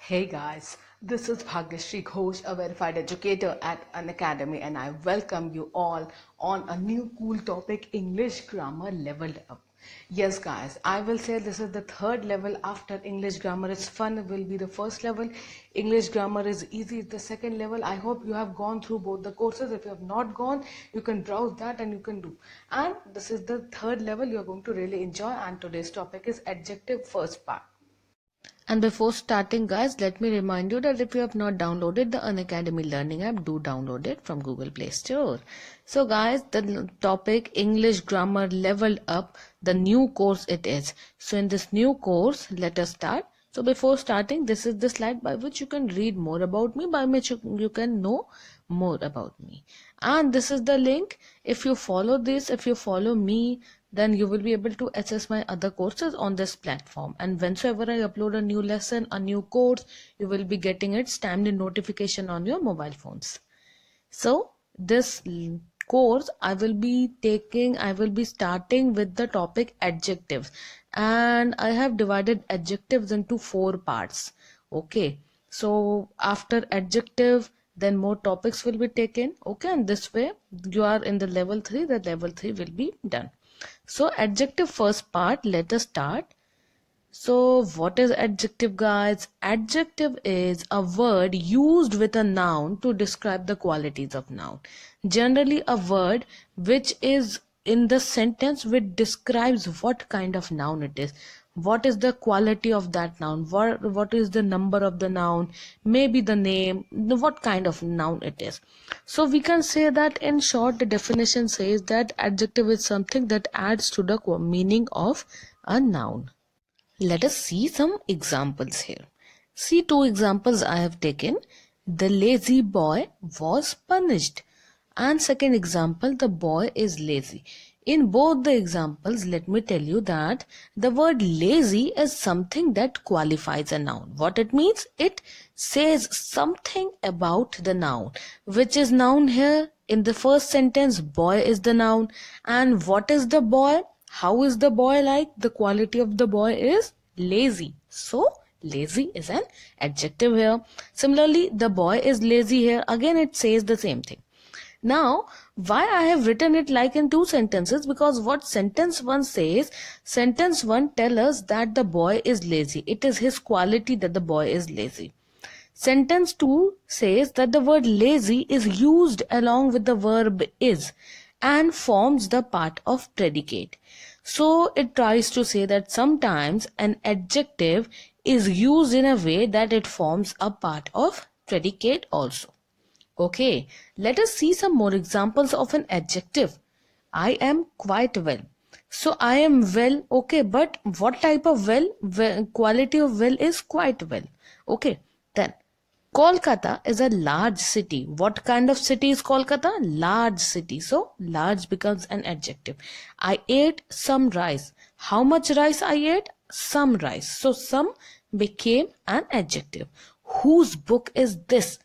Hey guys, this is Bhagyashree Ghosh, a verified educator at Unacademy, and I welcome you all on a new cool topic, English grammar leveled up. Yes guys, I will say this is the third level after English grammar is fun will be the first level. English grammar is easy is the second level. I hope you have gone through both the courses. If you have not gone, you can browse that and you can do. And this is the third level you are going to really enjoy, and today's topic is adjective first part. And before starting guys, let me remind you that if you have not downloaded the Unacademy learning app, do download it from Google Play Store. So guys, the topic English grammar leveled up, the new course it is. So in this new course, let us start. So before starting, this is the slide by which you can read more about me, by which you can know more about me. And this is the link. If you follow this, if you follow me, then you will be able to access my other courses on this platform. And whenever I upload a new lesson, a new course, you will be getting it stamped in notification on your mobile phones. So this course I will be starting with the topic adjectives, and I have divided adjectives into 4 parts. Okay, so after adjective, then more topics will be taken. Okay, and this way you are in the level 3, the level 3 will be done. So adjective first part, let us start. So what is adjective guys? Adjective is a word used with a noun to describe the qualities of noun. Generally a word which is in the sentence which describes what kind of noun it is. What is the quality of that noun? What is the number of the noun? Maybe the name, what kind of noun it is. So we can say that in short, the definition says that adjective is something that adds to the meaning of a noun. Let us see some examples here. See 2 examples I have taken. The lazy boy was punished. And second example, the boy is lazy. In both the examples, let me tell you that the word lazy is something that qualifies a noun. What it means? It says something about the noun. Which is noun here? In the first sentence, boy is the noun. And what is the boy? How is the boy like? The quality of the boy is lazy. So, lazy is an adjective here. Similarly, the boy is lazy here. Again, it says the same thing. Now, why I have written it like in 2 sentences? Because what sentence 1 says, sentence 1 tells us that the boy is lazy. It is his quality that the boy is lazy. Sentence 2 says that the word lazy is used along with the verb is and forms the part of predicate. So it tries to say that sometimes an adjective is used in a way that it forms a part of predicate also. Okay, let us see some more examples of an adjective. I am quite well. So I am well, okay, but what type of well, quality of well is quite well. Okay, then Kolkata is a large city. What kind of city is Kolkata? Large city. So large becomes an adjective. I ate some rice. How much rice I ate? Some rice. So some became an adjective. Whose book is this?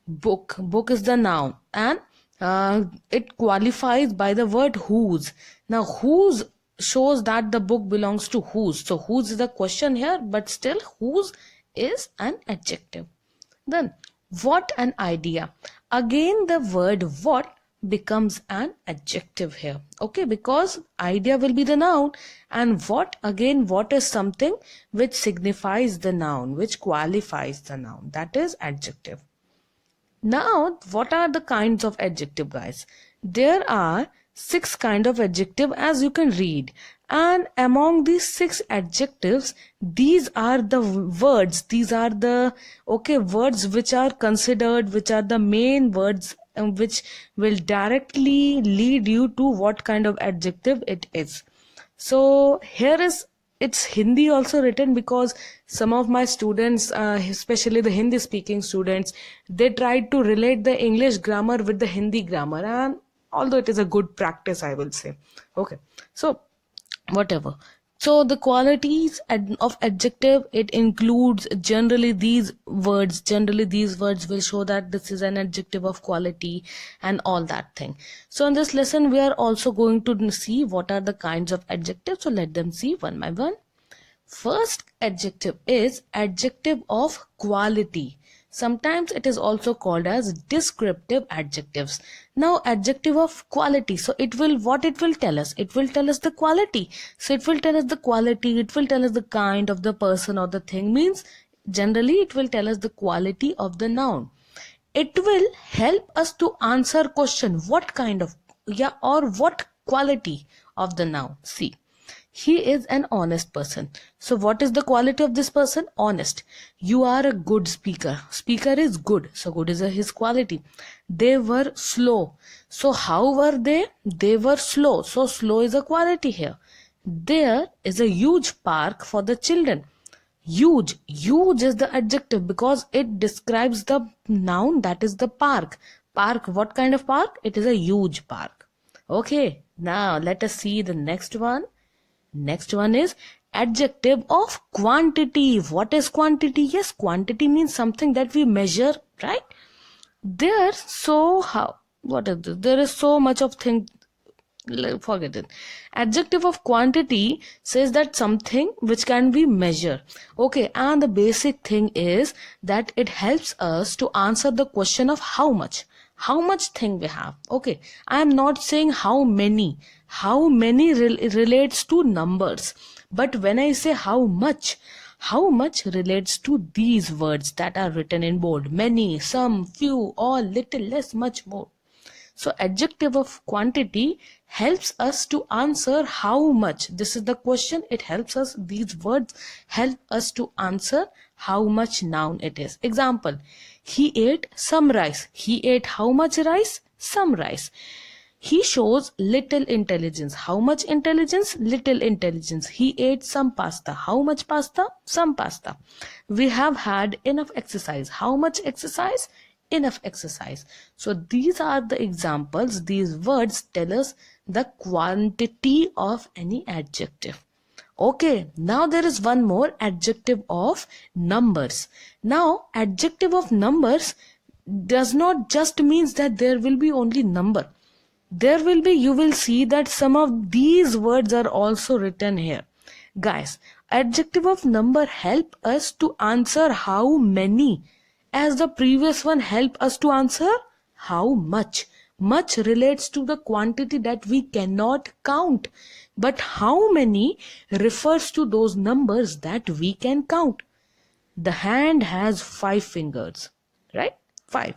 Book is the noun, and it qualifies by the word whose. Now whose shows that the book belongs to whose. So whose is the question here, but still whose is an adjective. Then what an idea. Again the word what becomes an adjective here. Okay, because idea will be the noun, and what is something which signifies the noun, which qualifies the noun. That is adjective. Now, what are the kinds of adjective, guys? There are 6 kind of adjective as you can read. And among these 6 adjectives, these are the words. These are the, words which are considered, which are the main words which will directly lead you to what kind of adjective it is. So here is it's Hindi also written, because some of my students, especially the Hindi speaking students, they tried to relate the English grammar with the Hindi grammar, and although it is a good practice, I will say. Okay, so whatever. So the qualities of adjective, it includes generally these words. Generally these words will show that this is an adjective of quality and all that thing. So in this lesson, we are also going to see what are the kinds of adjectives. So let them see one by one. First adjective is adjective of quality. Sometimes it is also called as descriptive adjectives. Now adjective of quality, so what it will tell us? It will tell us the quality. So it will tell us the quality, it will tell us the kind of the person or the thing. Means generally it will tell us the quality of the noun. It will help us to answer question what kind of, or what quality of the noun. See, he is an honest person. So what is the quality of this person? Honest. You are a good speaker. Speaker is good. So good is his quality. They were slow. So how were they? They were slow. So slow is a quality here. There is a huge park for the children. Huge is the adjective because it describes the noun, that is the park. Park, what kind of park? It is a huge park. Okay, now let us see the next one. Next one is adjective of quantity. What is quantity? Yes, quantity means something that we measure, right? There is so much of thing. Forget it. Adjective of quantity says that something which can be measured. Okay, and the basic thing is that it helps us to answer the question of how much thing we have. Okay, I am not saying how many relates to numbers, but when I say how much relates to these words that are written in bold: many, some, few, all, little, less, much more. So adjective of quantity helps us to answer how much. This is the question. It helps us, these words help us to answer how much noun it is. Example, he ate some rice. He ate how much rice? Some rice. He shows little intelligence. How much intelligence? Little intelligence. He ate some pasta. How much pasta? Some pasta. We have had enough exercise. How much exercise? Enough exercise. So these are the examples. These words tell us the quantity of any adjective. Okay, now there is one more, adjective of numbers. Now adjective of numbers does not just means that there will be only number. There will be, you will see that some of these words are also written here. Guys, adjective of number help us to answer how many, as the previous one help us to answer how much. Much relates to the quantity that we cannot count, but how many refers to those numbers that we can count. The hand has 5 fingers, right? 5.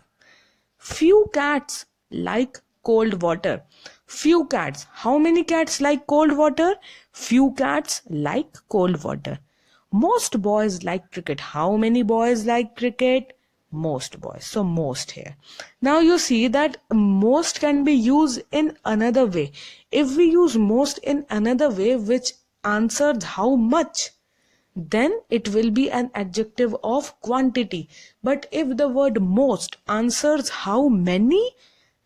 Few cats like cold water. Few cats. How many cats like cold water? Few cats like cold water. Most boys like cricket. How many boys like cricket? Most boys. So most here. Now you see that most can be used in another way. If we use most in another way which answers how much, then it will be an adjective of quantity. But if the word most answers how many,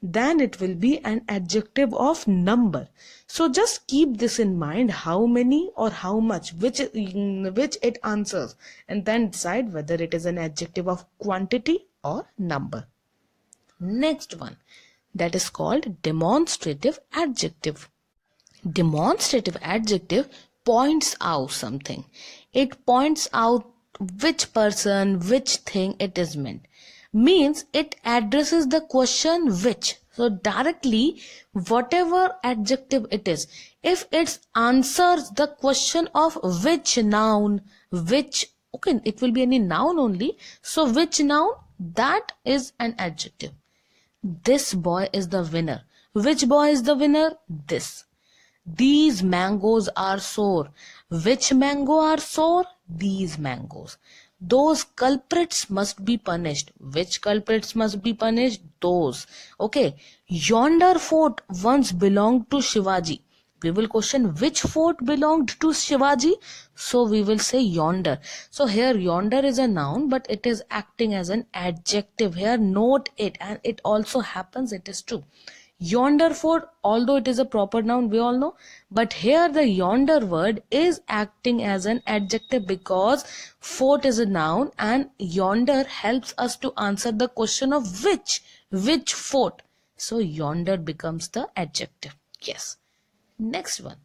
then it will be an adjective of number. So just keep this in mind, how many or how much, which it answers, and then decide whether it is an adjective of quantity or number. Next one, that is called demonstrative adjective. Demonstrative adjective points out something. It points out which person, which thing it is meant. Means it addresses the question which. So directly, whatever adjective it is, if it answers the question of which noun, which, okay, it will be any noun only. So which noun? That is an adjective. This boy is the winner. Which boy is the winner? This. These mangoes are sour. Which mango are sour? These mangoes. Those culprits must be punished. Which culprits must be punished? Those. Okay. Yonder fort once belonged to Shivaji. We will question which fort belonged to Shivaji. So we will say yonder. So here yonder is a noun, but it is acting as an adjective. Here note it, and it also happens, it is true. Yonder fort, although it is a proper noun, we all know, but here the yonder word is acting as an adjective because fort is a noun and yonder helps us to answer the question of which fort. So yonder becomes the adjective. Yes. Next one,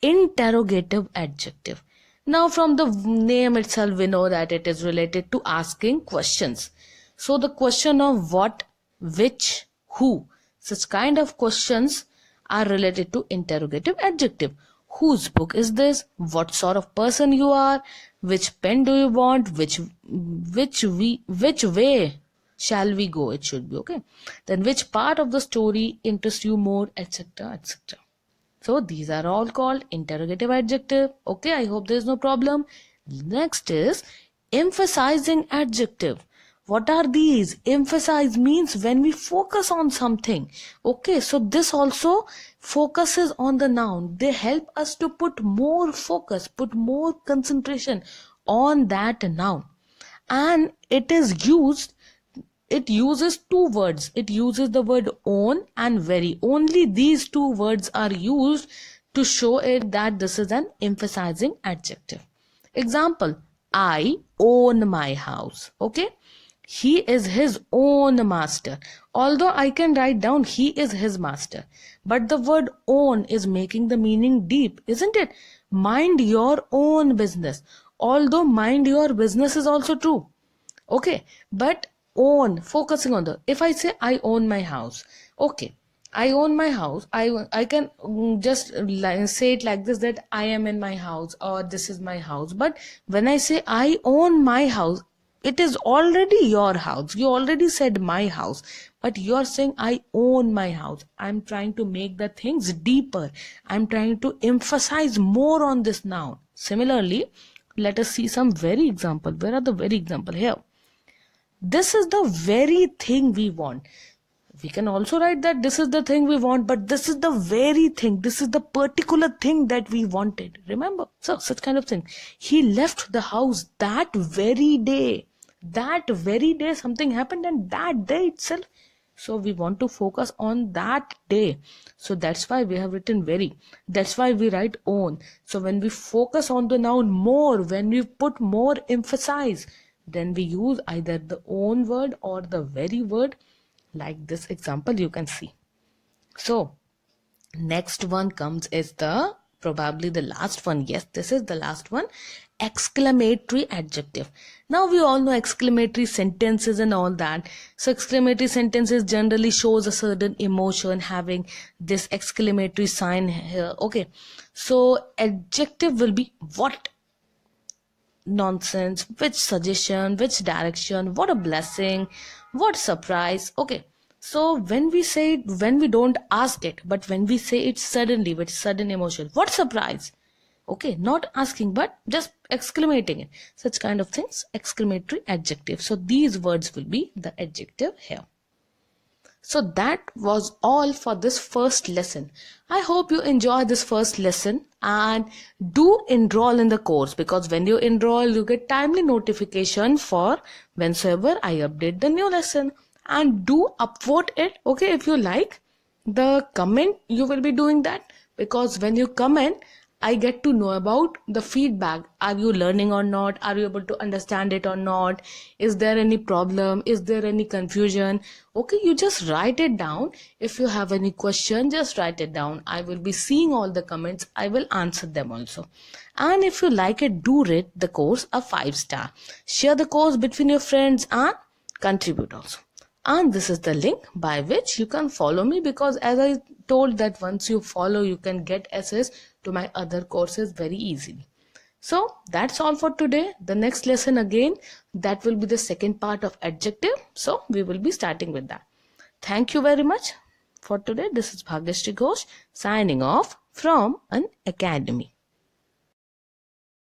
interrogative adjective. Now from the name itself, we know that it is related to asking questions. So the question of what, which, who, such kind of questions are related to interrogative adjective. Whose book is this? What sort of person you are? Which pen do you want? Which way shall we go? It should be okay. Then which part of the story interests you more, etc., etc. So these are all called interrogative adjective. Okay, I hope there is no problem. Next is emphasizing adjective. What are these? Emphasize means when we focus on something. Okay, so this also focuses on the noun. They help us to put more focus, put more concentration on that noun. And it uses two words. It uses the word own and very. Only these two words are used to show it that this is an emphasizing adjective. Example, I own my house. Okay, he is his own master. Although I can write down he is his master, but the word own is making the meaning deep, isn't it? Mind your own business. Although mind your business is also true. Okay, but own, focusing on the, if I say I own my house, okay, I own my house, I can just say it like this, that I am in my house or this is my house. But when I say I own my house, it is already your house. You already said my house, but you are saying I own my house. I'm trying to make the things deeper. I'm trying to emphasize more on this noun. Similarly, let us see some very example. Where are the very example? Here. This is the very thing we want. We can also write that this is the thing we want, but this is the very thing. This is the particular thing that we wanted. Remember? So, such kind of thing. He left the house that very day. That very day something happened, and that day itself. So, we want to focus on that day. So, that's why we have written very. That's why we write own. So, when we focus on the noun more, when we put more emphasis, then we use either the own word or the very word, like this example you can see. So next one comes is the probably the last one. Yes, this is the last one, exclamatory adjective. Now we all know exclamatory sentences and all that. So exclamatory sentences generally shows a certain emotion having this exclamatory sign here. Okay, so adjective will be what, nonsense, which suggestion, which direction, what a blessing, what surprise. Okay, so when we say it, when we don't ask it, but when we say it suddenly with sudden emotion, what surprise. Okay, not asking but just exclamating it, such kind of things, exclamatory adjective. So these words will be the adjective here. So that was all for this first lesson. I hope you enjoy this first lesson and do enroll in the course, because when you enroll, you get timely notification for whensoever I update the new lesson. And do upvote it, okay, if you like. The comment, you will be doing that, because when you comment, I get to know about the feedback. Are you learning or not? Are you able to understand it or not? Is there any problem? Is there any confusion? Okay, you just write it down. If you have any question, just write it down. I will be seeing all the comments. I will answer them also. And if you like it, do rate the course a 5-star. Share the course between your friends and contribute also. And this is the link by which you can follow me, because as I told that once you follow, you can get access to my other courses very easily. So that's all for today. The next lesson again, that will be the second part of adjective. So we will be starting with that. Thank you very much for today. This is Bhagyashree Ghosh signing off from Unacademy.